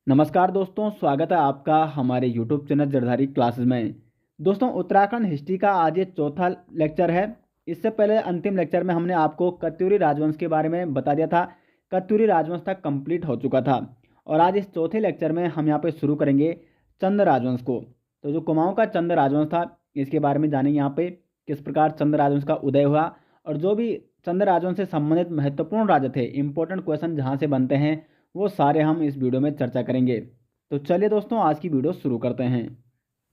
नमस्कार दोस्तों, स्वागत है आपका हमारे YouTube चैनल जड़धारी क्लासेस में। दोस्तों, उत्तराखंड हिस्ट्री का आज ये चौथा लेक्चर है। इससे पहले अंतिम लेक्चर में हमने आपको कत्यूरी राजवंश के बारे में बता दिया था। कत्यूरी राजवंश तक कंप्लीट हो चुका था और आज इस चौथे लेक्चर में हम यहाँ पे शुरू करेंगे चंद राजवंश को। तो जो कुमाऊँ का चंद राजवंश था, इसके बारे में जानेंगे यहाँ पे किस प्रकार चंद राजवंश का उदय हुआ और जो भी चंद राजवंश से संबंधित महत्वपूर्ण राजा थे, इंपॉर्टेंट क्वेश्चन जहाँ से बनते हैं, वो सारे हम इस वीडियो में चर्चा करेंगे। तो चलिए दोस्तों, आज की वीडियो शुरू करते हैं।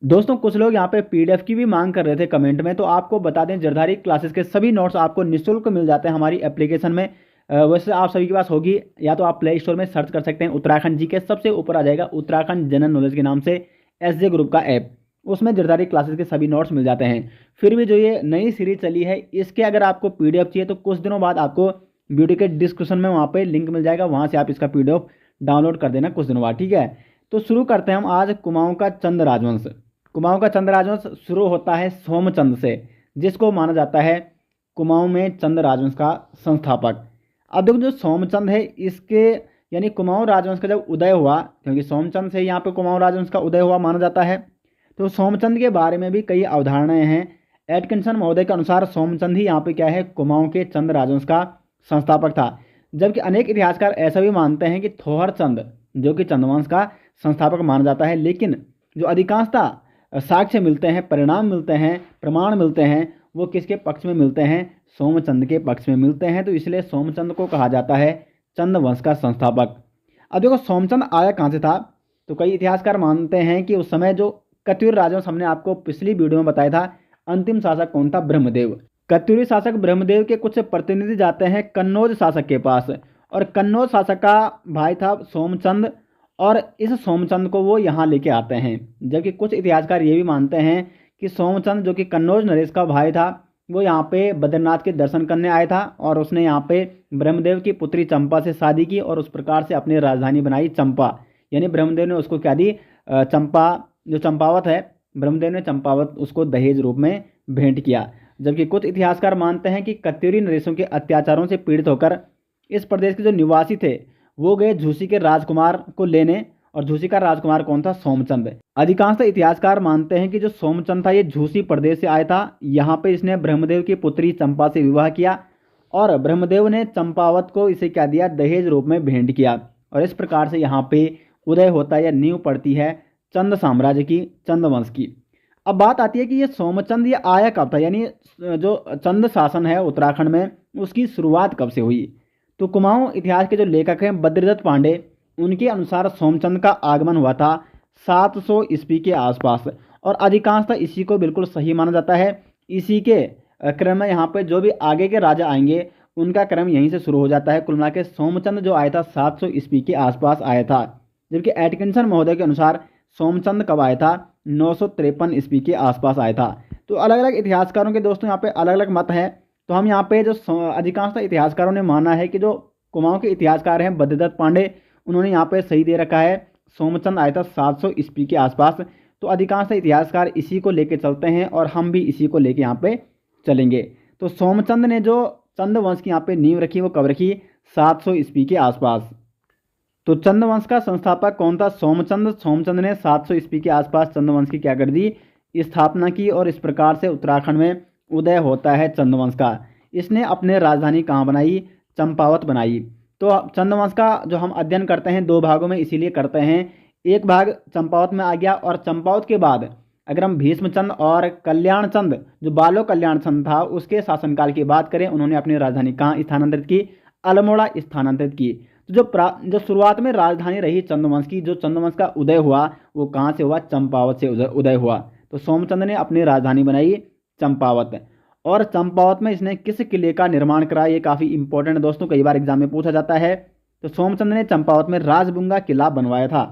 दोस्तों, कुछ लोग यहाँ पे पीडीएफ की भी मांग कर रहे थे कमेंट में, तो आपको बता दें जड़धारी क्लासेस के सभी नोट्स आपको निःशुल्क मिल जाते हैं हमारी एप्लीकेशन में। वैसे आप सभी के पास होगी, या तो आप प्ले स्टोर में सर्च कर सकते हैं उत्तराखंड जी के, सबसे ऊपर आ जाएगा उत्तराखंड जनरल नॉलेज के नाम से एसजे ग्रुप का ऐप, उसमें जड़धारी क्लासेस के सभी नोट्स मिल जाते हैं। फिर भी जो ये नई सीरीज चली है, इसके अगर आपको पीडीएफ चाहिए तो कुछ दिनों बाद आपको वीडियो के डिस्क्रिप्शन में वहाँ पे लिंक मिल जाएगा, वहाँ से आप इसका पीडीएफ डाउनलोड कर देना कुछ दिनों बाद, ठीक है। तो शुरू करते हैं हम आज कुमाऊँ का चंद राजवंश। कुमाऊँ का चंद राजवंश शुरू होता है सोमचंद से, जिसको माना जाता है कुमाऊँ में चंद राजवंश का संस्थापक। अब देखो, जो सोमचंद है, इसके यानी कुमाऊँ राजवंश का जब उदय हुआ, क्योंकि सोमचंद से यहाँ पे कुमाऊँ राजवंश का उदय हुआ माना जाता है, तो सोमचंद के बारे में भी कई अवधारणाएं हैं। एटकिंसन महोदय के अनुसार सोमचंद ही यहाँ पे क्या है, कुमाऊँ के चंद राजवंश का संस्थापक था। जबकि अनेक इतिहासकार ऐसा भी मानते हैं कि थोहर चंद जो कि चंदवंश का संस्थापक माना जाता है, लेकिन जो अधिकांशतः साक्ष्य मिलते हैं, परिणाम मिलते हैं, प्रमाण मिलते हैं, वो किसके पक्ष में मिलते हैं? सोमचंद के पक्ष में मिलते हैं। तो इसलिए सोमचंद को कहा जाता है चंद वंश का संस्थापक। अब देखो, सोमचंद आया कहाँ से था? तो कई इतिहासकार मानते हैं कि उस समय जो कत्यूरी राजवंश हमने आपको पिछली वीडियो में बताया था, अंतिम शासक कौन था? ब्रह्मदेव। कत्यूरी शासक ब्रह्मदेव के कुछ प्रतिनिधि जाते हैं कन्नौज शासक के पास, और कन्नौज शासक का भाई था सोमचंद, और इस सोमचंद को वो यहाँ लेके आते हैं। जबकि कुछ इतिहासकार ये भी मानते हैं कि सोमचंद जो कि कन्नौज नरेश का भाई था, वो यहाँ पे बद्रीनाथ के दर्शन करने आया था और उसने यहाँ पे ब्रह्मदेव की पुत्री चंपा से शादी की और उस प्रकार से अपनी राजधानी बनाई चंपा। यानी ब्रह्मदेव ने उसको क्या दी? चंपा, जो चंपावत है, ब्रह्मदेव ने चंपावत उसको दहेज रूप में भेंट किया। जबकि कुछ इतिहासकार मानते हैं कि कत्यूरी नरेशों के अत्याचारों से पीड़ित होकर इस प्रदेश के जो निवासी थे, वो गए झूसी के राजकुमार को लेने, और झूसी का राजकुमार कौन था? सोमचंद। अधिकांश इतिहासकार मानते हैं कि जो सोमचंद था, ये झूसी प्रदेश से आया था। यहाँ पे इसने ब्रह्मदेव की पुत्री चंपा से विवाह किया और ब्रह्मदेव ने चंपावत को इसे क्या दिया? दहेज रूप में भेंट किया। और इस प्रकार से यहाँ पे उदय होता है या नींव पड़ती है चंद साम्राज्य की, चंद वंश की। अब बात आती है कि ये सोमचंद ये आया कब था, यानी जो चंद शासन है उत्तराखंड में, उसकी शुरुआत कब से हुई? तो कुमाऊँ इतिहास के जो लेखक हैं बद्रीदत्त पांडे, उनके अनुसार सोमचंद का आगमन हुआ था 700 ईस्वी के आसपास, और अधिकांशतः इसी को बिल्कुल सही माना जाता है। इसी के क्रम में यहाँ पे जो भी आगे के राजा आएंगे, उनका क्रम यहीं से शुरू हो जाता है। कुल मिला के सोमचंद जो आया था 700 ईस्वी के आसपास आया था। जबकि एटकिंसन महोदय के अनुसार सोमचंद कब आया था? 953 ईस्वी के आसपास आया था। तो अलग अलग इतिहासकारों के दोस्तों यहाँ पे अलग अलग मत हैं। तो हम यहाँ पे जो अधिकांश इतिहासकारों ने माना है कि जो कुमाऊँ के इतिहासकार हैं बद्रीदत्त पांडे, उन्होंने यहाँ पे सही दे रखा है, सोमचंद आया था 700 ईस्वी के आसपास। तो अधिकांश इतिहासकार इसी को लेके चलते हैं और हम भी इसी को लेके यहाँ पे चलेंगे। तो सोमचंद ने जो चंद वंश की यहाँ पे नींव रखी, वो कब रखी? 700 ईस्वी के आसपास। तो चंदवंश का संस्थापक कौन था? सोमचंद। सोमचंद ने 700 ईस्वी के आसपास चंदवंश की क्या कर दी? स्थापना की, और इस प्रकार से उत्तराखंड में उदय होता है चंदवंश का। इसने अपने राजधानी कहाँ बनाई? चंपावत बनाई। तो चंदवंश का जो हम अध्ययन करते हैं दो भागों में इसीलिए करते हैं। एक भाग चंपावत में आ गया, और चंपावत के बाद अगर हम भीष्मचंद और कल्याणचंद, जो बालो कल्याणचंद था, उसके शासनकाल की बात करें, उन्होंने अपनी राजधानी कहाँ स्थानांतरित की? अल्मोड़ा स्थानांतरित की। तो जो शुरुआत में राजधानी रही चंदवंश की, जो चंदवंश का उदय हुआ, वो कहाँ से हुआ? चंपावत से उदय हुआ। तो सोमचंद ने अपनी राजधानी बनाई चंपावत। और चंपावत में इसने किस किले का निर्माण करा? ये काफ़ी इंपॉर्टेंट है दोस्तों, कई बार एग्जाम में पूछा जाता है। तो सोमचंद ने चंपावत में राजबुंगा किला बनवाया था।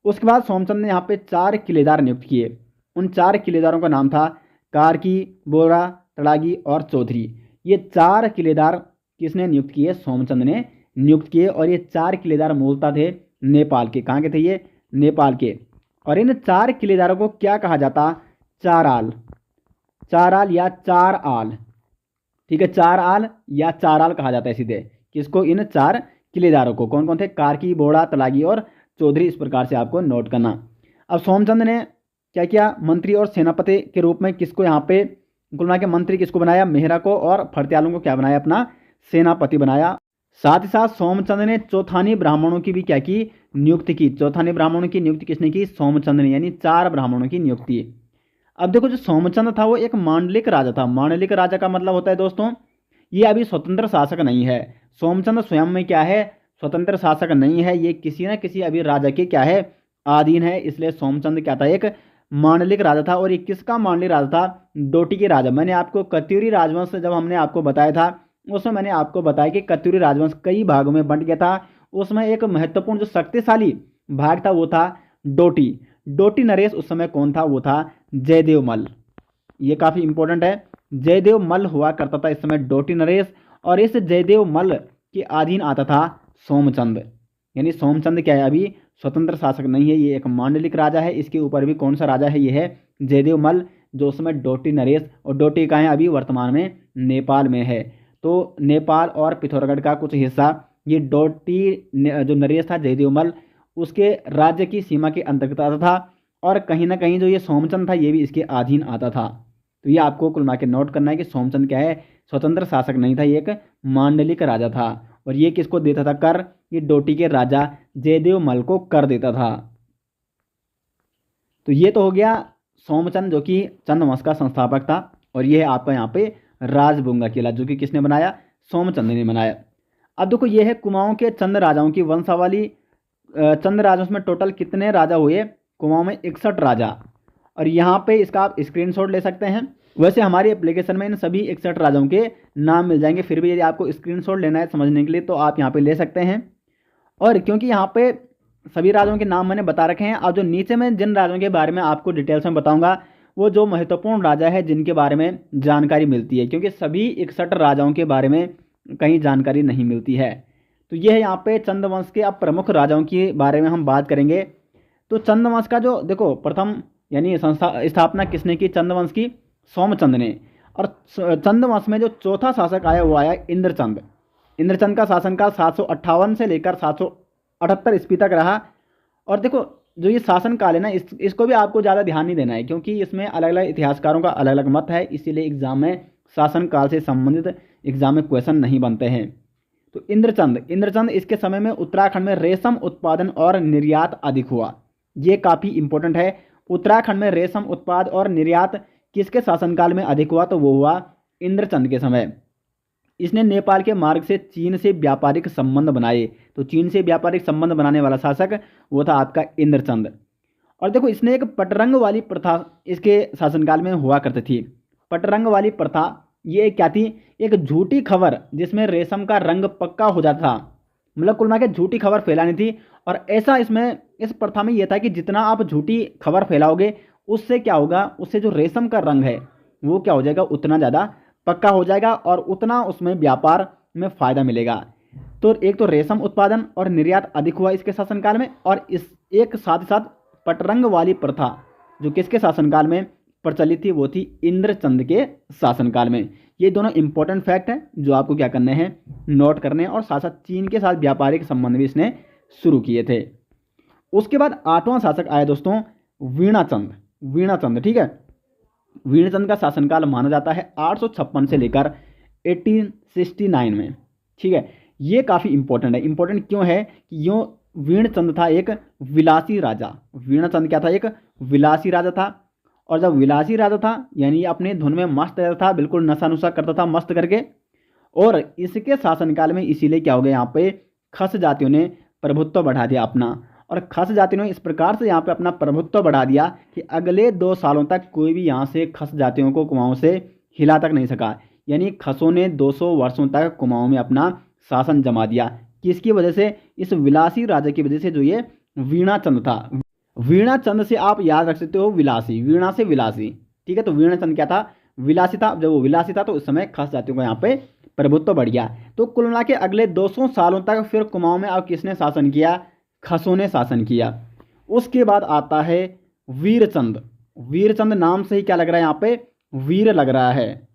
उसके बाद सोमचंद ने यहाँ पे 4 किलेदार नियुक्त किए। उन 4 किलेदारों का नाम था कार्की, बोरा, तड़ागी और चौधरी। ये 4 किलेदार किसने नियुक्त किए? सोमचंद ने नियुक्त किए। और ये 4 किलेदार मूलतः थे नेपाल के। कहाँ के थे ये? नेपाल के। और इन 4 किलेदारों को क्या कहा जाता? चाराल, चाराल या चार आल, ठीक है, चार आल या चाराल कहा जाता है सीधे। किसको? इन 4 किलेदारों को। कौन कौन थे? कार्की, बोड़ा, तलागी और चौधरी, इस प्रकार से आपको नोट करना। अब सोमचंद ने क्या किया, मंत्री और सेनापति के रूप में किसको यहाँ पे कुल मिला के मंत्री किसको बनाया, मेहरा को, और फरत्यालों को क्या बनाया, अपना सेनापति बनाया। साथ ही साथ सोमचंद ने चौथानी ब्राह्मणों की भी क्या की, नियुक्ति की। चौथानी ब्राह्मणों की नियुक्ति किसने की, सोमचंद ने, यानी 4 ब्राह्मणों की नियुक्ति। अब देखो जो सोमचंद था वो एक मांडलिक राजा था। मांडलिक राजा का मतलब होता है दोस्तों, ये अभी स्वतंत्र शासक नहीं है। सोमचंद स्वयं में क्या है, स्वतंत्र शासक नहीं है, ये किसी न किसी अभी राजा के क्या है, अधीन है। इसलिए सोमचंद क्या था, एक मांडलिक राजा था। और ये किसका मांडलिक राजा था, डोटी के राजा। मैंने आपको कत्यूरी राजवंश जब हमने आपको बताया था, उसमें मैंने आपको बताया कि कत्यूरी राजवंश कई भागों में बंट गया था। उसमें एक महत्वपूर्ण जो शक्तिशाली भाग था वो था डोटी। डोटी नरेश उस समय कौन था, वो था जयदेव मल्ल। ये काफ़ी इंपॉर्टेंट है, जयदेव मल्ल हुआ करता था इस समय डोटी नरेश। और इस जयदेव मल्ल के अधीन आता था सोमचंद। यानी सोमचंद क्या है, अभी स्वतंत्र शासक नहीं है, ये एक मांडलिक राजा है। इसके ऊपर भी कौन सा राजा है, ये है जयदेव मल्ल, जो उस समय डोटी नरेश, और डोटी का है अभी वर्तमान में नेपाल में है। तो नेपाल और पिथौरागढ़ का कुछ हिस्सा ये डोटी जो नरेश था जयदेव मल्ल, उसके राज्य की सीमा के अंतर्गत आता था। और कहीं ना कहीं जो ये सोमचंद था ये भी इसके अधीन आता था। तो ये आपको कुल मिला के नोट करना है कि सोमचंद क्या है, स्वतंत्र शासक नहीं था, ये एक मांडलिक राजा था। और ये किसको देता था कर, ये डोटी के राजा जयदेव मल्ल को कर देता था। तो ये तो हो गया सोमचंद, जो कि चंद वंश का संस्थापक था। और ये है आपका यहाँ पे राजबुंगा किला, जो कि किसने बनाया, सोमचंद ने बनाया। अब देखो ये है कुमाऊं के चंद राजाओं की वंशावली। चंद राजाओं में टोटल कितने राजा हुए, कुमाऊं में 61 राजा। और यहाँ पे इसका आप स्क्रीनशॉट ले सकते हैं। वैसे हमारी एप्लीकेशन में इन सभी 61 राजाओं के नाम मिल जाएंगे, फिर भी यदि आपको स्क्रीनशॉट लेना है समझने के लिए तो आप यहाँ पे ले सकते हैं। और क्योंकि यहाँ पे सभी राजाओं के नाम मैंने बता रखे हैं, अब जो नीचे में जिन राजाओं के बारे में आपको डिटेल्स में बताऊंगा वो जो महत्वपूर्ण राजा है जिनके बारे में जानकारी मिलती है, क्योंकि सभी 61 राजाओं के बारे में कहीं जानकारी नहीं मिलती है। तो ये है यहाँ पे चंद्रवंश के अब प्रमुख राजाओं के बारे में हम बात करेंगे। तो चंद्रवंश का जो देखो प्रथम यानी स्थापना किसने की, चंद्रवंश की सोमचंद ने। और चंद्रवंश में जो चौथा शासक आया वो आया इंद्रचंद। इंद्रचंद का शासनकाल 758 से लेकर 778 ईस्वी तक रहा। और देखो जो ये शासनकाल है ना, इसको भी आपको ज़्यादा ध्यान नहीं देना है, क्योंकि इसमें अलग अलग इतिहासकारों का अलग अलग मत है, इसीलिए एग्जाम में शासनकाल से संबंधित एग्जाम में क्वेश्चन नहीं बनते हैं। तो इंद्रचंद इसके समय में उत्तराखंड में रेशम उत्पादन और निर्यात अधिक हुआ। ये काफ़ी इंपॉर्टेंट है। उत्तराखंड में रेशम उत्पाद और निर्यात किसके शासनकाल में अधिक हुआ, तो वो हुआ इंद्रचंद के समय। इसने नेपाल के मार्ग से चीन से व्यापारिक संबंध बनाए। तो चीन से व्यापारिक संबंध बनाने वाला शासक वो था आपका इंद्रचंद। और देखो इसने एक पटरंग वाली प्रथा इसके शासनकाल में हुआ करती थी। पटरंग वाली प्रथा ये क्या थी, एक झूठी खबर जिसमें रेशम का रंग पक्का हो जाता था। मतलब कुल मिला के झूठी खबर फैलानी थी। और ऐसा इसमें इस प्रथा में यह था कि जितना आप झूठी खबर फैलाओगे उससे क्या होगा, उससे जो रेशम का रंग है वो क्या हो जाएगा, उतना ज़्यादा पक्का हो जाएगा और उतना उसमें व्यापार में फ़ायदा मिलेगा। तो एक तो रेशम उत्पादन और निर्यात अधिक हुआ इसके शासनकाल में। और इस एक साथ ही साथ पटरंग वाली प्रथा जो किसके शासनकाल में प्रचलित थी, वो थी इंद्रचंद के शासनकाल में। ये दोनों इंपॉर्टेंट फैक्ट हैं जो आपको क्या करने हैं, नोट करने हैं। और साथ साथ चीन के साथ व्यापारिक संबंध भी इसने शुरू किए थे। उसके बाद 8वां शासक आया दोस्तों वीणाचंद। ठीक है, वीणचंद का शासनकाल माना जाता है 856 से लेकर 1869 में। ठीक है, ये काफ़ी इंपॉर्टेंट है। इंपॉर्टेंट क्यों है कि यूँ वीणचंद था एक विलासी राजा। वीणचंद क्या था, एक विलासी राजा था। और जब विलासी राजा था यानी अपने धुन में मस्त रहता था, बिल्कुल नशा नुशा करता था मस्त करके। और इसके शासनकाल में इसीलिए क्या हो गया, यहाँ पे खस जातियों ने प्रभुत्व बढ़ा दिया अपना। और खस जातियों ने इस प्रकार से यहाँ पे अपना प्रभुत्व बढ़ा दिया कि अगले 2 सालों तक कोई भी यहाँ से खस जातियों को कुमाऊं से हिला तक नहीं सका। यानी खसों ने 200 वर्षों तक कुमाऊं में अपना शासन जमा दिया। किसकी वजह से, इस विलासी राजा की वजह से जो ये वीणाचंद था। वीणाचंद से आप याद रख सकते हो विलासी, वीणा से विलासी। ठीक है, तो वीणाचंद क्या था, विलासी था। जब वो विलासी था तो उस समय खस जातियों को यहाँ पे प्रभुत्व बढ़ गया। तो कुल मिला के अगले 200 सालों तक फिर कुमाऊं में अब किसने शासन किया, खसों ने शासन किया। उसके बाद आता है वीरचंद। वीरचंद नाम से ही क्या लग रहा है, यहाँ पे वीर लग रहा है।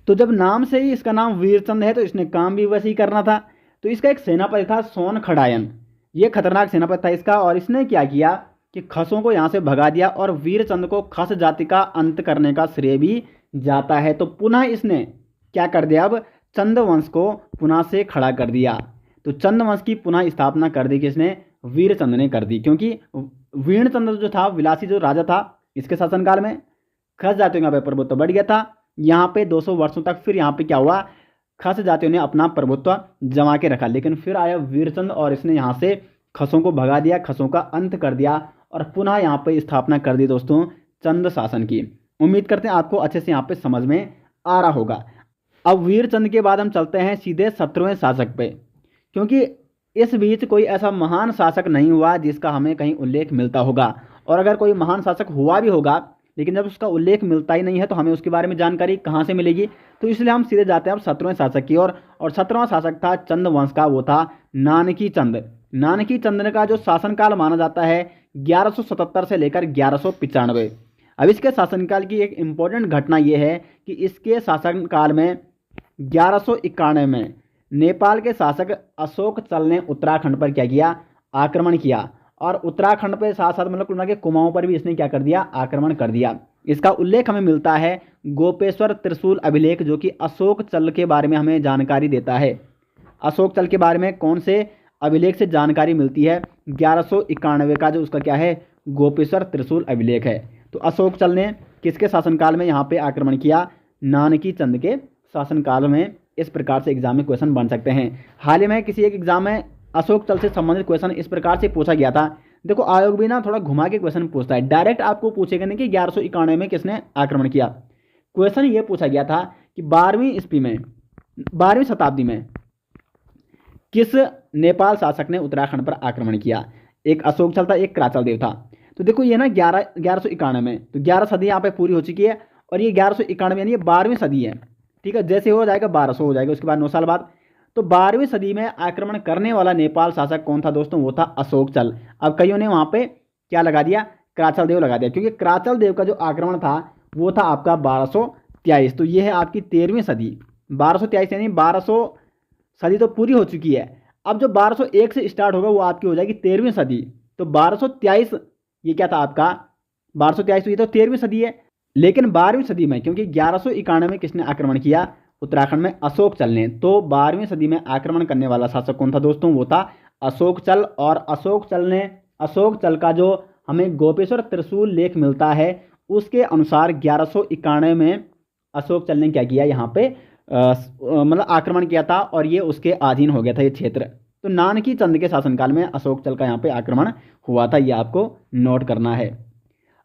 तो जब नाम से ही इसका नाम वीरचंद है तो इसने काम भी वैसे ही करना था। तो इसका एक सेनापति था सोनखड़ायन। ये खतरनाक सेनापति था इसका, और इसने क्या किया कि खसों को यहाँ से भगा दिया, और वीरचंद को खस जाति का अंत करने का श्रेय भी जाता है। तो पुनः इसने क्या कर दिया, अब चंद वंश को पुनः से खड़ा कर दिया। तो चंद वंश की पुनः स्थापना कर दी किसने, वीरचंद ने कर दी, क्योंकि वीरचंद जो था, विलासी जो राजा था, इसके शासनकाल में खस जातियों का प्रभुत्व बढ़ गया था। यहाँ पे 200 वर्षों तक फिर यहाँ पे क्या हुआ, खस जातियों ने अपना प्रभुत्व जमा के रखा। लेकिन फिर आया वीरचंद और इसने यहाँ से खसों को भगा दिया, खसों का अंत कर दिया, और पुनः यहाँ पे स्थापना कर दी दोस्तों चंद शासन की। उम्मीद करते हैं आपको अच्छे से यहाँ पे समझ में आ रहा होगा। अब वीरचंद के बाद हम चलते हैं सीधे 17वें शासक पे, क्योंकि इस बीच कोई ऐसा महान शासक नहीं हुआ जिसका हमें कहीं उल्लेख मिलता होगा, और अगर कोई महान शासक हुआ भी होगा लेकिन जब उसका उल्लेख मिलता ही नहीं है तो हमें उसके बारे में जानकारी कहाँ से मिलेगी। तो इसलिए हम सीधे जाते हैं अब 17वें शासक की ओर, और 17वां शासक था चंद वंश का, वो था नानकी चंद। नानकी चंद का जो शासनकाल माना जाता है 1177 से लेकर 1195। अब इसके शासनकाल की एक इम्पोर्टेंट घटना यह है कि इसके शासनकाल में 1191 में नेपाल के शासक अशोक चल ने उत्तराखंड पर क्या किया, आक्रमण किया, और उत्तराखंड पे साथ साथ मतलब कुल मिला के कुमाऊं पर भी इसने क्या कर दिया, आक्रमण कर दिया। इसका उल्लेख हमें मिलता है गोपेश्वर त्रिशूल अभिलेख, जो कि अशोक चल के बारे में हमें जानकारी देता है। अशोक चल के बारे में कौन से अभिलेख से जानकारी मिलती है, 1191 का जो उसका क्या है, गोपेश्वर त्रिशूल अभिलेख है। तो अशोक चल ने किसके शासनकाल में यहाँ पे आक्रमण किया, नानकी चंद के शासनकाल में। इस प्रकार से एग्जाम में क्वेश्चन बन सकते हैं। हाल ही में किसी एक एग्जाम में अशोक चल से संबंधित क्वेश्चन इस प्रकार से पूछा गया था। देखो आयोग भी ना थोड़ा घुमा के क्वेश्चन पूछता है, डायरेक्ट आपको पूछेगा नहीं कि 1191 में किसने आक्रमण किया। क्वेश्चन ये पूछा गया था कि 12वीं शताब्दी में किस नेपाल शासक ने उत्तराखंड पर आक्रमण किया। एक अशोक चल था, एक कराचल देव था। तो देखो ये ना 1191 में, तो 11 सदी यहाँ पे पूरी हो चुकी है, और ये 1191 यानी ये 12वीं सदी है। ठीक है, जैसे हो जाएगा 1200 हो जाएगा, उसके बाद 9 साल बाद। तो 12वीं सदी में आक्रमण करने वाला नेपाल शासक कौन था दोस्तों, वो था अशोक चल। अब कईयों ने वहाँ पे क्या लगा दिया, कराचल देव लगा दिया, क्योंकि कराचल देव का जो आक्रमण था वो था आपका 1223। तो ये है आपकी 13वीं सदी। 1223 यानी 1200 सदी तो पूरी हो चुकी है। अब जो 1201 से स्टार्ट होगा वो आपकी हो जाएगी 13वीं सदी। तो 1223 ये क्या था आपका, 1223 तो ये तो 13वीं सदी है। लेकिन 12वीं सदी में, क्योंकि 1191 में किसने आक्रमण किया, उत्तराखंड में अशोक चल ने, तो 12वीं सदी में आक्रमण करने वाला शासक कौन था दोस्तों, वो था अशोक चल। और अशोक चल का जो हमें गोपेश्वर त्रिशूल लेख मिलता है उसके अनुसार 1191 में अशोक चल ने क्या किया, यहाँ पे मतलब आक्रमण किया था, और ये उसके अधीन हो गया था ये क्षेत्र। तो नानकी चंद के शासनकाल में अशोक चल का यहाँ पे आक्रमण हुआ था, ये आपको नोट करना है।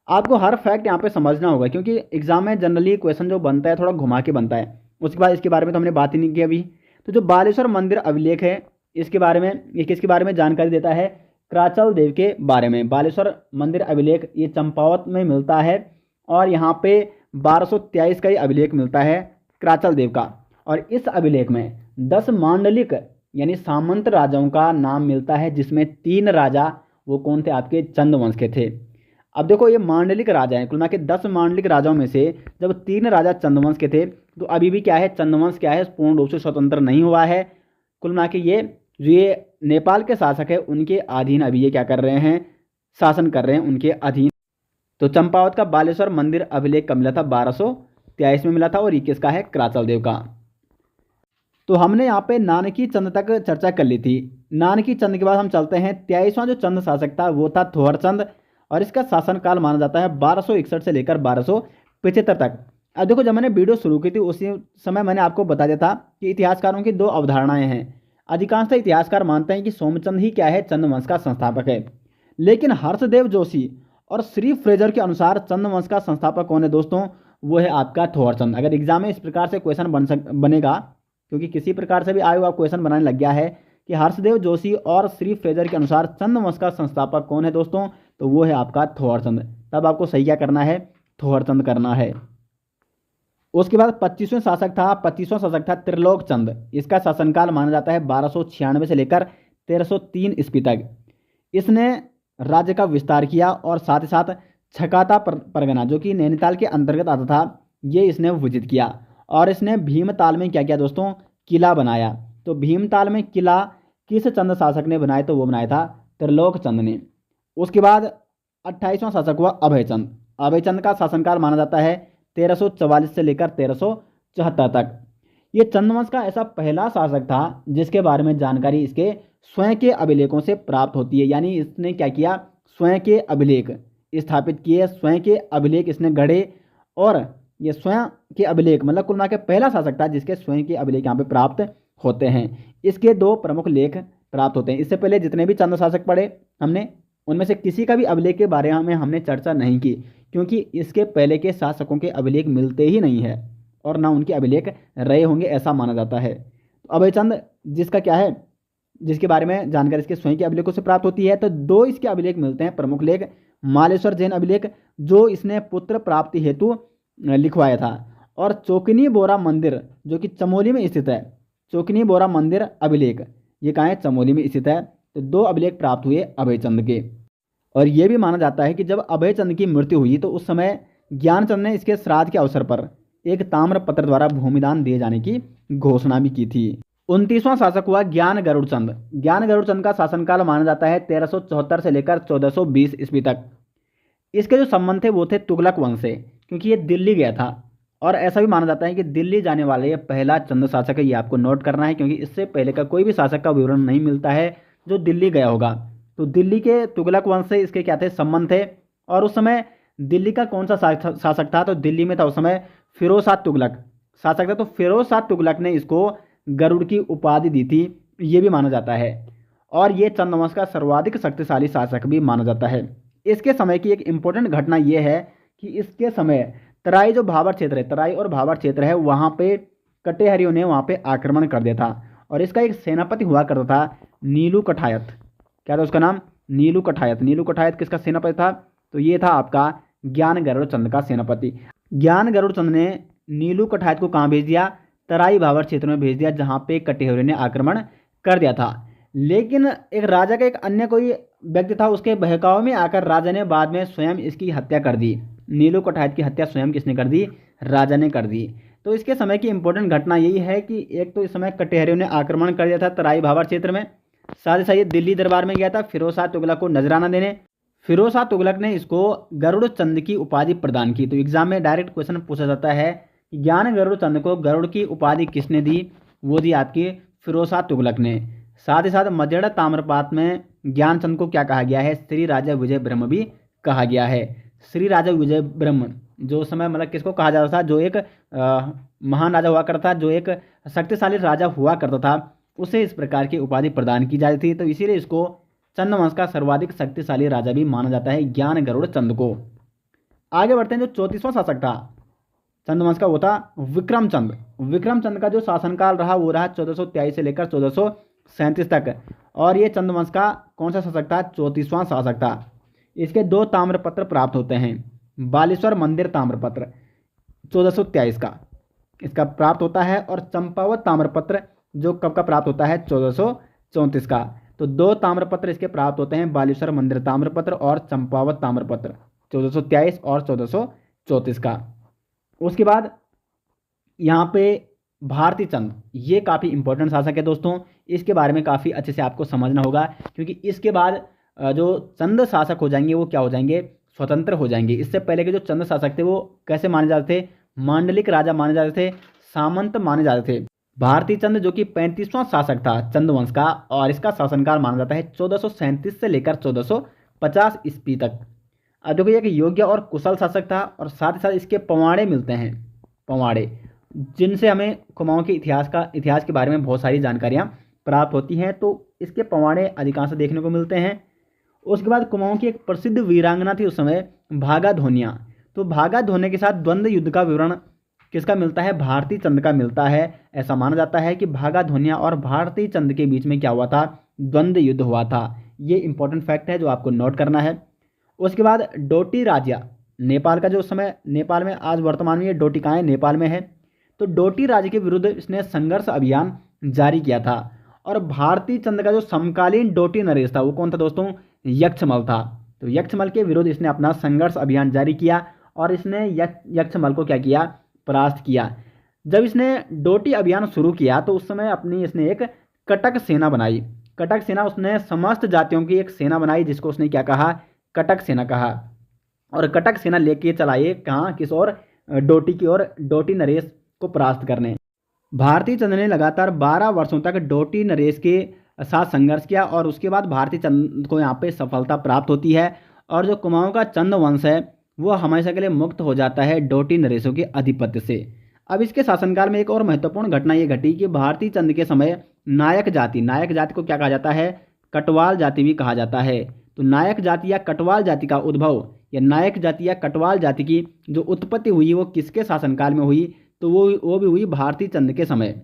आपको हर फैक्ट यहाँ पे समझना होगा, क्योंकि एग्जाम में जनरली क्वेश्चन जो बनता है थोड़ा घुमा के बनता है। उसके बाद इसके बारे में तो हमने बात ही नहीं की अभी। तो जो बालेश्वर मंदिर अभिलेख है, इसके बारे में, ये किसके बारे में जानकारी देता है, कराचल देव के बारे में। बालेश्वर मंदिर अभिलेख ये चंपावत में मिलता है, और यहाँ पे 1223 का ही अभिलेख मिलता है कराचल देव का। और इस अभिलेख में 10 मांडलिक यानी सामंत राजाओं का नाम मिलता है, जिसमें 3 राजा वो कौन थे, आपके चंद वंश के थे। अब देखो ये मांडलिक राजा हैं, कुल मिला के 10 मांडलिक राजाओं में से जब 3 राजा चंद्रवंश के थे, तो अभी भी क्या है, चंद्रवंश क्या है, पूर्ण रूप से स्वतंत्र नहीं हुआ है। कुल मिला के ये नेपाल के शासक है उनके अधीन अभी ये क्या कर रहे हैं, शासन कर रहे हैं उनके अधीन। तो चंपावत का बालेश्वर मंदिर अभिलेख कब मिला था, 1223 में मिला था, और ये किसका है, कराचल देव का। तो हमने यहाँ पे नानकी चंद तक चर्चा कर ली थी। नानकी चंद के बाद हम चलते हैं 23वां जो चंद शासक था वो था थोहरचंद, और इसका शासनकाल माना जाता है 1261 से लेकर 1275 तक। अब देखो जब मैंने वीडियो शुरू की थी उसी समय मैंने आपको बता दिया था कि इतिहासकारों की 2 अवधारणाएं हैं। अधिकांशतः इतिहासकार मानते हैं कि सोमचंद ही क्या है, चंद्रवंश का संस्थापक है। लेकिन हर्षदेव जोशी और श्री फ्रेजर के अनुसार चंद्रवंश का संस्थापक कौन है दोस्तों, वो है आपका थोहरचंद। अगर एग्जाम में इस प्रकार से क्वेश्चन बनेगा, क्योंकि किसी प्रकार से भी आयोग आप क्वेश्चन बनाने लग गया है कि हर्षदेव जोशी और श्री फ्रेजर के अनुसार चंद्रवंश का संस्थापक कौन है दोस्तों, तो वो है आपका थोहरचंद। तब आपको सही क्या करना है, थोहरचंद करना है। उसके बाद 25वां शासक था त्रिलोक चंद। इसका शासनकाल माना जाता है 1296 से लेकर 1303 ईस्वी तक। इसने राज्य का विस्तार किया, और साथ ही साथ छकाता परगना जो कि नैनीताल के अंतर्गत आता था, ये इसने विजित किया। और इसने भीमताल में क्या किया दोस्तों, किला बनाया। तो भीमताल में किला किस चंद शासक ने बनाए, तो वो बनाया था त्रिलोक चंद ने। उसके बाद 28वां शासक हुआ अभय चंद। अभय चंद का शासनकाल माना जाता है 1344 से लेकर 1374 तक। ये चंद्रवंश का ऐसा पहला शासक था जिसके बारे में जानकारी इसके स्वयं के अभिलेखों से प्राप्त होती है। यानी इसने क्या किया, स्वयं के अभिलेख स्थापित किए, स्वयं के अभिलेख इसने गढ़े, और ये स्वयं के अभिलेख मतलब कुल मिला के पहला शासक था जिसके स्वयं के अभिलेख यहाँ पे प्राप्त होते हैं। इसके दो प्रमुख लेख प्राप्त होते हैं। इससे पहले जितने भी चंद्र शासक पढ़े हमने, उनमें से किसी का भी अभिलेख के बारे में हमने चर्चा नहीं की, क्योंकि इसके पहले के शासकों के अभिलेख मिलते ही नहीं है और ना उनके अभिलेख रहे होंगे ऐसा माना जाता है। तो अभय चंद जिसका क्या है, जिसके बारे में जानकारी इसके स्वयं के अभिलेखों से प्राप्त होती है, तो दो इसके अभिलेख मिलते हैं प्रमुख लेख। मालेश्वर जैन अभिलेख जो इसने पुत्र प्राप्ति हेतु लिखवाया था, और चौकनी बोरा मंदिर जो कि चमोली में स्थित है। चौकनी बोरा मंदिर अभिलेख ये कहाँ है, चमोली में स्थित है। तो दो अभिलेख प्राप्त हुए अभय चंद के। और यह भी माना जाता है कि जब अभय चंद की मृत्यु हुई तो उस समय ज्ञानचंद ने इसके श्राद्ध के अवसर पर एक ताम्र पत्र द्वारा भूमिदान दिए जाने की घोषणा भी की थी। 29वां शासक हुआ ज्ञान गरुड़ चंद। ज्ञान गरुड़ चंद का शासनकाल माना जाता है 1374 से लेकर 1420 ईस्वी तक। इसके जो संबंध थे वो थे तुगलक वंश से, क्योंकि ये दिल्ली गया था। और ऐसा भी माना जाता है कि दिल्ली जाने वाले ये पहला चंद शासक है, ये आपको नोट करना है, क्योंकि इससे पहले का कोई भी शासक का विवरण नहीं मिलता है जो दिल्ली गया होगा। तो दिल्ली के तुगलक वंश से इसके क्या थे, संबंध थे। और उस समय दिल्ली का कौन सा शासक था, तो दिल्ली में था उस समय फिरोज शाह तुगलक शासक था। तो फिरोज शाह तुगलक ने इसको गरुड़ की उपाधि दी थी, ये भी माना जाता है। और ये चंद्रवंश का सर्वाधिक शक्तिशाली शासक भी माना जाता है। इसके समय की एक इंपॉर्टेंट घटना ये है कि इसके समय तराई जो भाबर क्षेत्र है, तराई और भाबर क्षेत्र है, वहाँ पे कटेहरियों ने वहाँ पे आक्रमण कर दिया था। और इसका एक सेनापति हुआ करता था नीलू कठायत। क्या था उसका नाम, नीलू कठायत। नीलू कठायत किसका सेनापति था, तो ये था आपका ज्ञान गरुड़ चंद का सेनापति। ज्ञान गरुड़ चंद ने नीलू कठायत को कहाँ भेज दिया, तराई भाबर क्षेत्र में भेज दिया, जहाँ पे कटेहरियों ने आक्रमण कर दिया था। लेकिन एक राजा का एक अन्य कोई व्यक्ति था, उसके बहकावे में आकर राजा ने बाद में स्वयं इसकी हत्या कर दी। नीलू कठायत की हत्या स्वयं किसने कर दी, राजा ने कर दी। तो इसके समय की इंपॉर्टेंट घटना यही है कि एक तो इस समय कटेहरियों ने आक्रमण कर दिया था तराई भाबर क्षेत्र में, साथ ही साथ ये दिल्ली दरबार में गया था फिरोज शाह तुगलक को नजराना देने। फिरोज शाह तुगलक ने इसको गरुड़ चंद की उपाधि प्रदान की। तो एग्जाम में डायरेक्ट क्वेश्चन पूछा जाता है कि ज्ञान गरुड़ चंद को गरुड़ की उपाधि किसने दी, वो दी आपकी फिरोज शाह तुगलक ने। साथ ही साथ मजेड़ा ताम्रपात में ज्ञानचंद को क्या कहा गया है, श्री राजा विजय ब्रह्म भी कहा गया है। श्री राजा विजय ब्रह्म जो समय मतलब किसको कहा जाता था, जो एक महान राजा हुआ करता था, जो एक शक्तिशाली राजा हुआ करता था, उसे इस प्रकार की उपाधि प्रदान की जाती थी। तो इसीलिए इसको चंद्रवंश का सर्वाधिक शक्तिशाली राजा भी माना जाता है ज्ञान गरुड़ चंद को। आगे बढ़ते हैं, जो 34वां शासक था चंद्रवंश का वो था विक्रम चंद। विक्रम चंद का जो शासनकाल रहा वो रहा 1423 से लेकर 1437 तक। और ये चंद्रवंश का कौन सा शासक था, 34वां शासक था। इसके दो ताम्रपत्र प्राप्त होते हैं। बालेश्वर मंदिर ताम्रपत्र 1423 का इसका प्राप्त होता है, और चंपावत ताम्रपत्र जो कब का प्राप्त होता है, 1434 का। तो दो ताम्रपत्र इसके प्राप्त होते हैं, बालेश्वर मंदिर ताम्रपत्र और चंपावत ताम्रपत्र 1423 और 1434 का। उसके बाद यहाँ पे भारती चंद, ये काफ़ी इंपॉर्टेंट शासक है दोस्तों। इसके बारे में काफ़ी अच्छे से आपको समझना होगा, क्योंकि इसके बाद जो चंद शासक हो जाएंगे वो क्या हो जाएंगे, स्वतंत्र हो जाएंगे। इससे पहले के जो चंद शासक थे वो कैसे माने जाते थे, मांडलिक राजा माने जाते थे, सामंत माने जाते थे। भारती चंद जो कि 35वां शासक था चंद्रवंश का, और इसका शासनकाल माना जाता है 1437 से लेकर 1450 ईस्वी तक। देखो ये एक योग्य और कुशल शासक था, और साथ ही साथ इसके पवाड़े मिलते हैं, पवाड़े जिनसे हमें कुमाऊं के इतिहास के बारे में बहुत सारी जानकारियाँ प्राप्त होती हैं। तो इसके पवाड़े अधिकांश देखने को मिलते हैं। उसके बाद कुमाऊं की एक प्रसिद्ध वीरांगना थी उस समय, भागा धोनिया। तो भागा धोने के साथ द्वंद्व युद्ध का विवरण किसका मिलता है, भारती चंद का मिलता है। ऐसा माना जाता है कि भागा धोनिया और भारती चंद के बीच में क्या हुआ था, द्वंद्व युद्ध हुआ था। ये इंपॉर्टेंट फैक्ट है जो आपको नोट करना है। उसके बाद डोटी राज्य, नेपाल का जो समय, नेपाल में आज वर्तमान में ये डोटी कहाँ है, नेपाल में है। तो डोटी राज्य के विरुद्ध इसने संघर्ष अभियान जारी किया था। और भारती चंद का जो समकालीन डोटी नरेश था वो कौन था दोस्तों, यक्षमल था। तो यक्षमल के विरुद्ध इसने अपना संघर्ष अभियान जारी किया, और इसने यक्षमल को क्या किया, परास्त किया। जब इसने डोटी अभियान शुरू किया तो उस समय अपनी इसने एक कटक सेना बनाई। कटक सेना उसने समस्त जातियों की एक सेना बनाई जिसको उसने क्या कहा, कटक सेना कहा। और कटक सेना लेके चलाए कहाँ, किस ओर, डोटी की ओर, डोटी नरेश को परास्त करने। भारती चंद ने लगातार 12 वर्षों तक डोटी नरेश के साथ संघर्ष किया और उसके बाद भारती चंद को यहाँ पे सफलता प्राप्त होती है और जो कुमाऊं का चंद वंश है वो हमेशा के लिए मुक्त हो जाता है डोटी नरेशों के आधिपत्य से। अब इसके शासनकाल में एक और महत्वपूर्ण घटना ये घटी कि भारती चंद के समय नायक जाति को क्या कहा जाता है, कटवाल जाति भी कहा जाता है। तो नायक जाति या कटवाल जाति का उद्भव या नायक जाति या कटवाल जाति की जो उत्पत्ति हुई वो किसके शासनकाल में हुई, तो वो भी हुई भारती चंद के समय।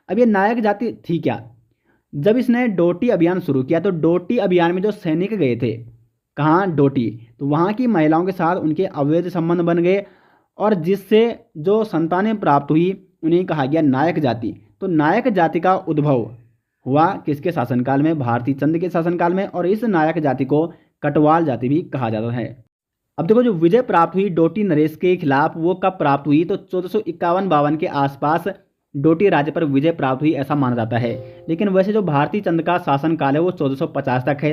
अब ये नायक जाति थी क्या, जब इसने डोटी अभियान शुरू किया तो डोटी अभियान में जो सैनिक गए थे कहाँ, डोटी, तो वहाँ की महिलाओं के साथ उनके अवैध संबंध बन गए और जिससे जो संतानें प्राप्त हुई उन्हें कहा गया नायक जाति। तो नायक जाति का उद्भव हुआ किसके शासनकाल में, भारती चंद के शासनकाल में, और इस नायक जाति को कटवाल जाति भी कहा जाता है। अब देखो जो विजय प्राप्त हुई डोटी नरेश के खिलाफ वो कब प्राप्त हुई, तो 1451-52 के आसपास डोटी राज्य पर विजय प्राप्त हुई ऐसा माना जाता है। लेकिन वैसे जो भारती चंद का शासनकाल है वो 1450 तक है।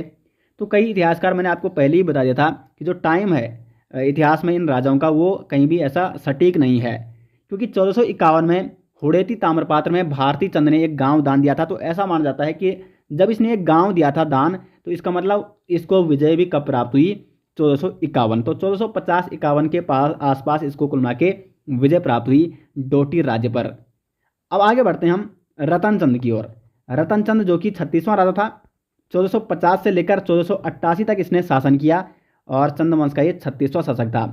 तो कई इतिहासकार, मैंने आपको पहले ही बता दिया था कि जो टाइम है इतिहास में इन राजाओं का वो कहीं भी ऐसा सटीक नहीं है, क्योंकि 1451 में हुड़ेती ताम्रपात्र में भारती चंद ने एक गांव दान दिया था। तो ऐसा माना जाता है कि जब इसने एक गांव दिया था दान तो इसका मतलब इसको विजय भी कब प्राप्त हुई, 1451। तो 1450-51 के पास आसपास इसको कुल मिला के विजय प्राप्त हुई डोटी राज्य पर। अब आगे बढ़ते हैं हम रतन चंद की ओर। रतन चंद जो कि 36वां राजा था, 1450 से लेकर 1488 तक इसने शासन किया और चंद वंश का ये 36वां शासक था।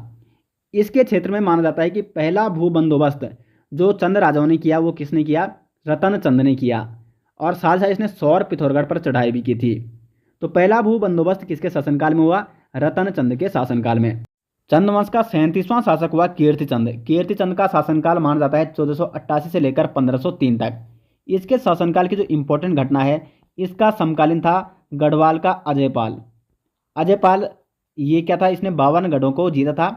इसके क्षेत्र में माना जाता है कि पहला भू बंदोबस्त जो चंद राजाओं ने किया वो किसने किया, रतन चंद ने किया, और साथ साथ इसने सौर पिथौरागढ़ पर चढ़ाई भी की थी। तो पहला भू बंदोबस्त किसके शासनकाल में हुआ, रतन चंद के शासनकाल में। चंद वंश का 37वां शासक हुआ कीर्तिचंद। कीर्तिचंद का शासनकाल माना जाता है 1488 से लेकर 1503 तक। इसके शासनकाल की जो इंपॉर्टेंट घटना है इसका समकालीन था गढ़वाल का अजयपाल। अजयपाल ये क्या था, इसने 52 गढ़ों को जीता था।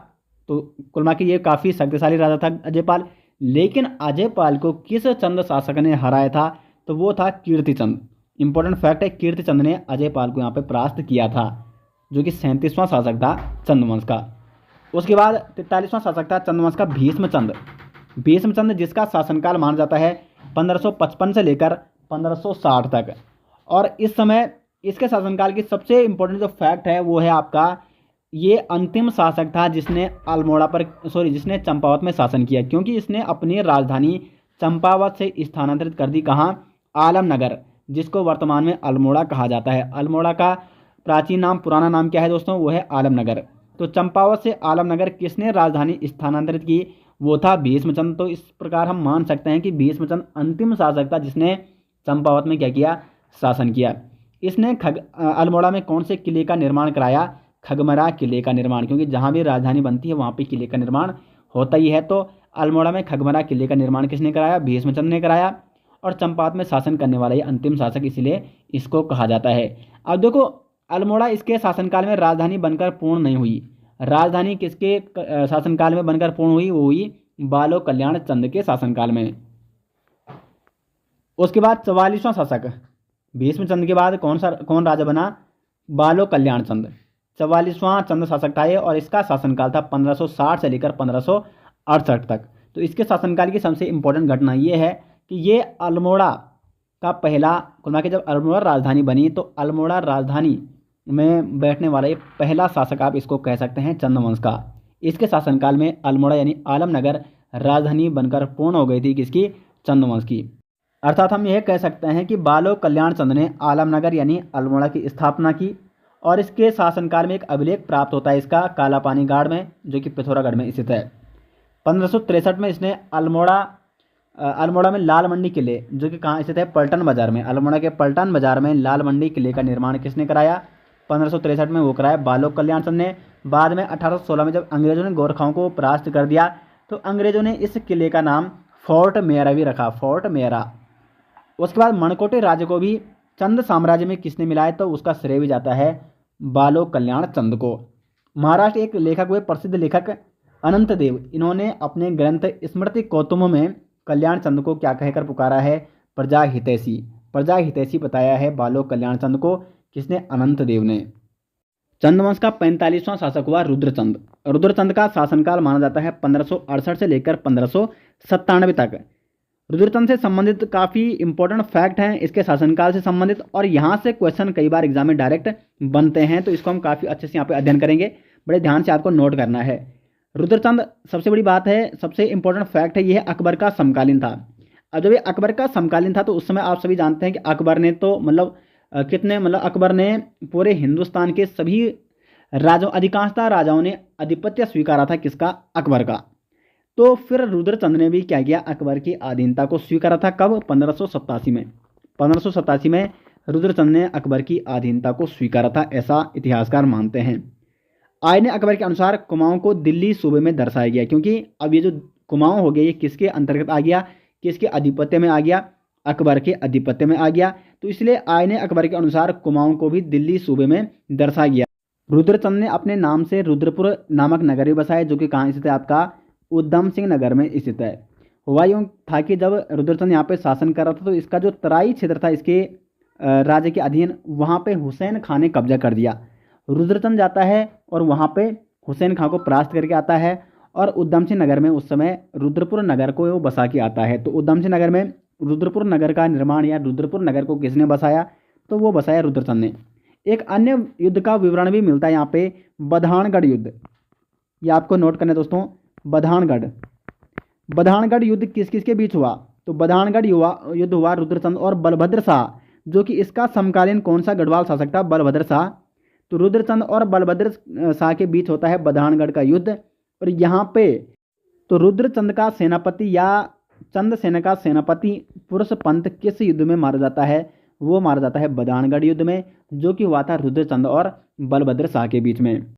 तो कुल मिला के ये काफ़ी शक्तिशाली राजा था अजयपाल। लेकिन अजयपाल को किस चंद शासक ने हराया था, तो वो था कीर्तिचंद। इंपॉर्टेंट फैक्ट है, कीर्तिचंद ने अजयपाल को यहाँ पे परास्त किया था, जो कि 37वां शासक था चंदवंश का। उसके बाद 43वां शासक था चंदवंश का भीष्मचंद। भीष्मचंद जिसका शासनकाल माना जाता है 1555 से लेकर 1560 तक। और इस समय इसके शासनकाल की सबसे इम्पोर्टेंट जो फैक्ट है वो है आपका, ये अंतिम शासक था जिसने जिसने चंपावत में शासन किया, क्योंकि इसने अपनी राजधानी चंपावत से स्थानांतरित कर दी कहाँ, आलमनगर, जिसको वर्तमान में अल्मोड़ा कहा जाता है। अल्मोड़ा का प्राचीन नाम, पुराना नाम क्या है दोस्तों, वो है आलमनगर। तो चंपावत से आलमनगर किसने राजधानी स्थानांतरित की, वो था भीष्मचंद। तो इस प्रकार हम मान सकते हैं कि भीष्मचंद अंतिम शासक था जिसने चंपावत में क्या किया, शासन किया। इसने अल्मोड़ा में कौन से किले का निर्माण कराया, खगमरा किले का निर्माण, क्योंकि जहाँ भी राजधानी बनती है वहाँ पे किले का निर्माण होता ही है। तो अल्मोड़ा में खगमरा किले का निर्माण किसने कराया, भीष्मचंद ने कराया। और चंपावत में शासन करने वाला ये अंतिम शासक, इसलिए इसको कहा जाता है। अब देखो अल्मोड़ा इसके शासनकाल में राजधानी बनकर पूर्ण नहीं हुई। राजधानी किसके शासनकाल में बनकर पूर्ण हुई, वो हुई बालो कल्याण चंद के शासनकाल में। उसके बाद 44वां शासक, भीष्मचंद के बाद कौन राजा बना, बालो कल्याण चंद। 44वां चंद शासक था ये, और इसका शासनकाल था 1560 से लेकर 1568 तक। तो इसके शासनकाल की सबसे इंपॉर्टेंट घटना ये है कि ये अल्मोड़ा का पहला, कुल मिला के जब अल्मोड़ा राजधानी बनी तो अल्मोड़ा राजधानी में बैठने वाला ये पहला शासक, आप इसको कह सकते हैं चंदवंश का। इसके शासनकाल में अल्मोड़ा यानी आलमनगर राजधानी बनकर पूर्ण हो गई थी किसकी, चंदवंश की। अर्थात हम यह कह सकते हैं कि बालो कल्याण चंद ने आलमनगर यानी अल्मोड़ा की स्थापना की। और इसके शासनकाल में एक अभिलेख प्राप्त होता है इसका कालापानी गाड़ में, जो कि पिथौरागढ़ में स्थित है। 1563 में इसने अल्मोड़ा में लाल मंडी किले, जो कि कहाँ स्थित है, पलटन बाजार में। अल्मोड़ा के पलटन बाजार में लाल मंडी किले का निर्माण किसने कराया, 1563 में वो कराया बालो कल्याण चंद ने। बाद में 1816 में जब अंग्रेजों ने गोरखाओं को परास्त कर दिया तो अंग्रेजों ने इस किले का नाम फोर्ट मेरा भी रखा, फोर्ट मेरा। उसके बाद मणकोटे राज्य को भी चंद साम्राज्य में किसने मिलाया, तो उसका श्रेय भी जाता है बालो कल्याण चंद को। महाराष्ट्र एक लेखक हुए, प्रसिद्ध लेखक अनंत देव, इन्होंने अपने ग्रंथ स्मृति कौतुम में कल्याण चंद को क्या कहकर पुकारा है, प्रजा हितैषी। प्रजा हितैषी बताया है बालोक कल्याण चंद को? किसने? अनंत देव ने। चंदवंश का 45वां शासक हुआ रुद्रचंद। रुद्रचंद का शासनकाल माना जाता है 1568 से लेकर 1597 तक। रुद्रचंद से संबंधित काफ़ी इंपॉर्टेंट फैक्ट हैं इसके शासनकाल से संबंधित, और यहाँ से क्वेश्चन कई बार एग्जाम में डायरेक्ट बनते हैं, तो इसको हम काफ़ी अच्छे से यहाँ पे अध्ययन करेंगे। बड़े ध्यान से आपको नोट करना है। रुद्रचंद, सबसे बड़ी बात है, सबसे इंपॉर्टेंट फैक्ट है, यह अकबर का समकालीन था। अब जब ये अकबर का समकालीन था तो उस समय आप सभी जानते हैं कि अकबर ने तो अकबर ने पूरे हिंदुस्तान के सभी राजाओं, अधिकांशतः राजाओं ने आधिपत्य स्वीकारा था। किसका? अकबर का। तो फिर रुद्रचंद ने भी क्या किया? अकबर की अधीनता को स्वीकारा था। कब? 1587 में। 1587 में रुद्रचंद ने अकबर की अधीनता को स्वीकारा था, ऐसा इतिहासकार मानते हैं। आईने अकबर के अनुसार कुमाऊं को दिल्ली सूबे में दर्शाया गया, क्योंकि अब ये जो कुमाऊं हो गया ये किसके अंतर्गत आ गया? किसके आधिपत्य में आ गया? अकबर के आधिपत्य में आ गया। तो इसलिए आईने अकबर के अनुसार कुमाऊं को भी दिल्ली सूबे में दर्शाया गया। रुद्रचंद ने अपने नाम से रुद्रपुर नामक नगर भी बसाया, जो कि कहाँ स्थित है? आपका उधम सिंह नगर में स्थित है। हुआ यूँ था कि जब रुद्रचंद यहाँ पे शासन कर रहा था तो इसका जो तराई क्षेत्र था इसके राज्य के अधीन, वहाँ पे हुसैन खां ने कब्जा कर दिया। रुद्रचंद जाता है और वहाँ पे हुसैन खां को परास्त करके आता है, और उधम सिंह नगर में उस समय रुद्रपुर नगर को वो बसा के आता है। तो उधम सिंह नगर में रुद्रपुर नगर का निर्माण या रुद्रपुर नगर को किसने बसाया? तो वो बसाया रुद्रचंद ने। एक अन्य युद्ध का विवरण भी मिलता है यहाँ पे, बधानगढ़ युद्ध। ये आपको नोट करना है दोस्तों, बधानगढ़ युद्ध किस किस के बीच हुआ? तो बधानगढ़ युद्ध हुआ रुद्रचंद और बलभद्र शाह, जो कि इसका समकालीन कौन सा गढ़वाल शासक था? बलभद्र शाह। तो रुद्रचंद और बलभद्र शाह के बीच होता है बधानगढ़ का युद्ध। और यहाँ पे तो रुद्रचंद का सेनापति या चंद्रसेन का सेनापति पुरुषपंत किस युद्ध में मारा जाता है? वो मारा जाता है बधानगढ़ युद्ध में, जो कि हुआ था रुद्रचंद और बलभद्र शाह के बीच में।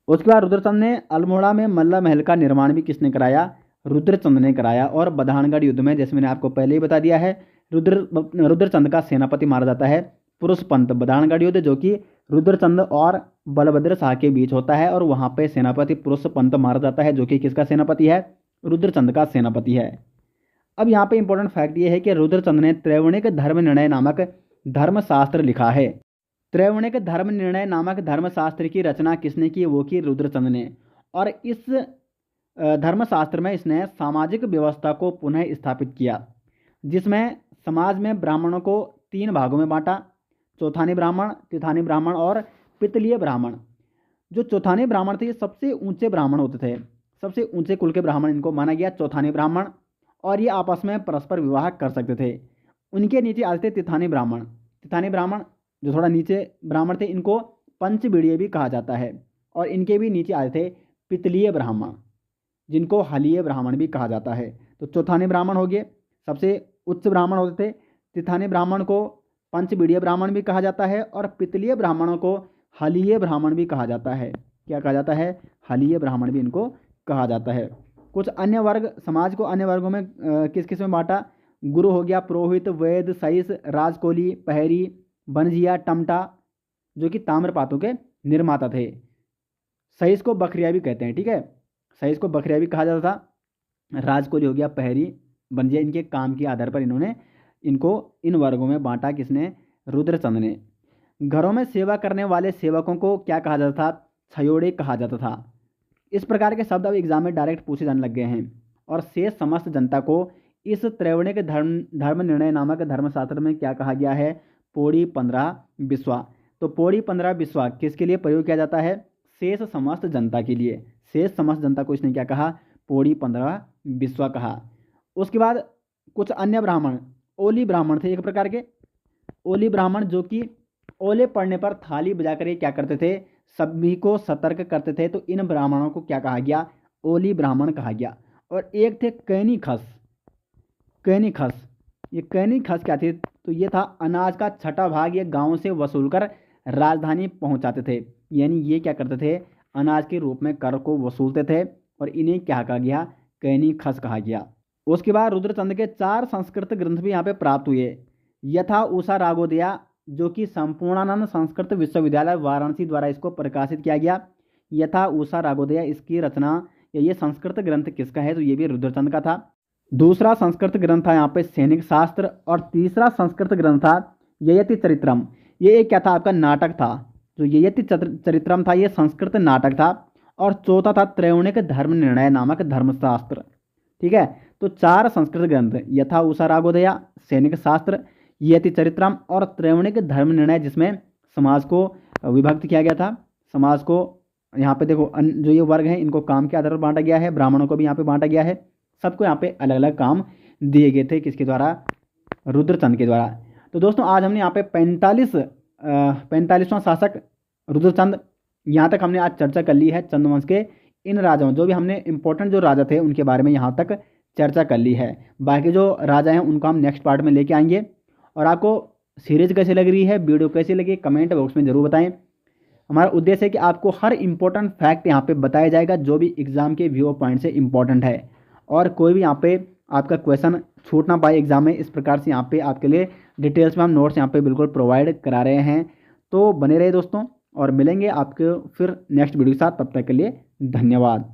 उसके बाद रुद्रचंद ने अल्मोड़ा में मल्ला महल का निर्माण भी किसने कराया? रुद्रचंद ने कराया। और बधानगढ़ युद्ध में, जैसे मैंने आपको पहले ही बता दिया है, रुद्रचंद का सेनापति मारा जाता है पुरुषपंत। बधानगढ़ युद्ध जो कि रुद्रचंद और बलभद्र शाह के बीच होता है, और वहाँ पे सेनापति पुरुषपंत मारा जाता है, जो कि किसका सेनापति है? रुद्रचंद का सेनापति है। अब यहाँ पे इंपॉर्टेंट फैक्ट ये है कि रुद्रचंद ने त्रैवणिक धर्म निर्णय नामक धर्मशास्त्र लिखा है। त्रैवणिक धर्म निर्णय नामक धर्मशास्त्र की रचना किसने की? वो की रुद्रचंद ने। और इस धर्मशास्त्र में इसने सामाजिक व्यवस्था को पुनः स्थापित किया, जिसमें समाज में ब्राह्मणों को 3 भागों में बांटा: चौथानी ब्राह्मण, तिथानी ब्राह्मण और पितलीय ब्राह्मण। जो चौथानी ब्राह्मण थे ये सबसे ऊंचे ब्राह्मण होते थे, सबसे ऊंचे कुल के ब्राह्मण इनको माना गया, चौथानी ब्राह्मण, और ये आपस में परस्पर विवाह कर सकते थे। उनके नीचे आते थे तिथानी ब्राह्मण। तिथानी ब्राह्मण जो थोड़ा नीचे ब्राह्मण थे, इनको पंचबीड़ीय भी कहा जाता है। और इनके भी नीचे आए थे पितलीय ब्राह्मण, जिनको हलीय ब्राह्मण भी कहा जाता है। तो चौथानी ब्राह्मण हो गए सबसे उच्च ब्राह्मण होते थे। तिथानी ब्राह्मण को पंचबीड़ीय ब्राह्मण भी कहा जाता है, और पितलीय ब्राह्मणों को हलीय ब्राह्मण भी कहा जाता है। क्या कहा जाता है? हलीय ब्राह्मण भी इनको कहा जाता है। कुछ अन्य वर्ग, समाज को अन्य वर्गों में किस किस में बांटा? गुरु हो गया, पुरोहित, वैद्य, सईस, राजकोली, पहरी, बनजिया, टमटा, जो कि ताम्रपातों के निर्माता थे। सईस को बखरिया भी कहते हैं, ठीक है, सईस को बखरिया भी कहा जाता था। राजकोली हो गया, पहरी, बनजिया, इनके काम के आधार पर इन्होंने इनको इन वर्गों में बांटा। किसने? रुद्रचंद ने। घरों में सेवा करने वाले सेवकों को क्या कहा जाता था? छयोड़े कहा जाता था। इस प्रकार के शब्द अब एग्जाम में डायरेक्ट पूछे जाने लग गए हैं। और शेष समस्त जनता को इस त्रैवणिक धर्म निर्णय नामक धर्मशास्त्र में क्या कहा गया है? पौड़ी 15 बिस्वा। तो पौड़ी 15 बिस्वा किसके लिए प्रयोग किया जाता है? शेष समस्त जनता के लिए। शेष समस्त जनता को इसने क्या कहा? पौड़ी 15 बिस्वा कहा। उसके बाद कुछ अन्य ब्राह्मण, ओली ब्राह्मण थे एक प्रकार के। ओली ब्राह्मण जो कि ओले पड़ने पर थाली बजाकर ये क्या करते थे? सभी को सतर्क करते थे। तो इन ब्राह्मणों को क्या कहा गया? ओली ब्राह्मण कहा गया। और एक थे कैनी खस। कैनी खस, ये कैनी खस क्या थे? तो ये था अनाज का छठा भाग ये गांव से वसूलकर राजधानी पहुंचाते थे। यानी ये क्या करते थे? अनाज के रूप में कर को वसूलते थे, और इन्हें क्या कहा गया? कैनी खस कहा गया। उसके बाद रुद्रचंद के 4 संस्कृत ग्रंथ भी यहाँ पे प्राप्त हुए। यथा उषा रागोदया, जो कि संपूर्णानंद संस्कृत विश्वविद्यालय वाराणसी द्वारा इसको प्रकाशित किया गया। यथा उषा रागोदया, इसकी रचना या ये संस्कृत ग्रंथ किसका है? तो ये भी रुद्रचंद का था। दूसरा संस्कृत ग्रंथ था यहाँ पे सैनिक शास्त्र, और तीसरा संस्कृत ग्रंथ था ययति चरित्रम। ये एक क्या था आपका नाटक था, जो ययति चरित्रम था ये संस्कृत नाटक था। और चौथा था त्रैवणिक धर्म निर्णय नामक धर्मशास्त्र। ठीक है, तो 4 संस्कृत ग्रंथ यथा उषा रागोदया, सैनिक शास्त्र, यति चरित्रम और त्रैवणिक धर्म निर्णय, जिसमें समाज को विभक्त किया गया था। समाज को यहाँ पे देखो जो ये वर्ग हैं इनको काम के आधार पर बांटा गया है, ब्राह्मणों को भी यहाँ पे बांटा गया है, सबको यहाँ पे अलग अलग काम दिए गए थे, किसके द्वारा, रुद्रचंद के द्वारा। तो दोस्तों आज हमने यहाँ पे 45वां शासक रुद्रचंद, यहाँ तक हमने आज चर्चा कर ली है चंद्रवंश के इन राजाओं, जो भी हमने इंपॉर्टेंट जो राजा थे उनके बारे में यहाँ तक चर्चा कर ली है। बाकी जो राजा हैं उनको हम नेक्स्ट पार्ट में लेके आएंगे। और आपको सीरीज कैसी लग रही है, वीडियो कैसी लगी, कमेंट बॉक्स में ज़रूर बताएं। हमारा उद्देश्य है कि आपको हर इंपॉर्टेंट फैक्ट यहाँ पे बताया जाएगा जो भी एग्जाम के व्यू पॉइंट से इंपॉर्टेंट है, और कोई भी यहाँ पे आपका क्वेश्चन छूट ना पाए एग्जाम में, इस प्रकार से यहाँ पे आपके लिए डिटेल्स में हम नोट्स यहाँ पे बिल्कुल प्रोवाइड करा रहे हैं। तो बने रहे दोस्तों, और मिलेंगे आपके फिर नेक्स्ट वीडियो के साथ। तब तक के लिए धन्यवाद।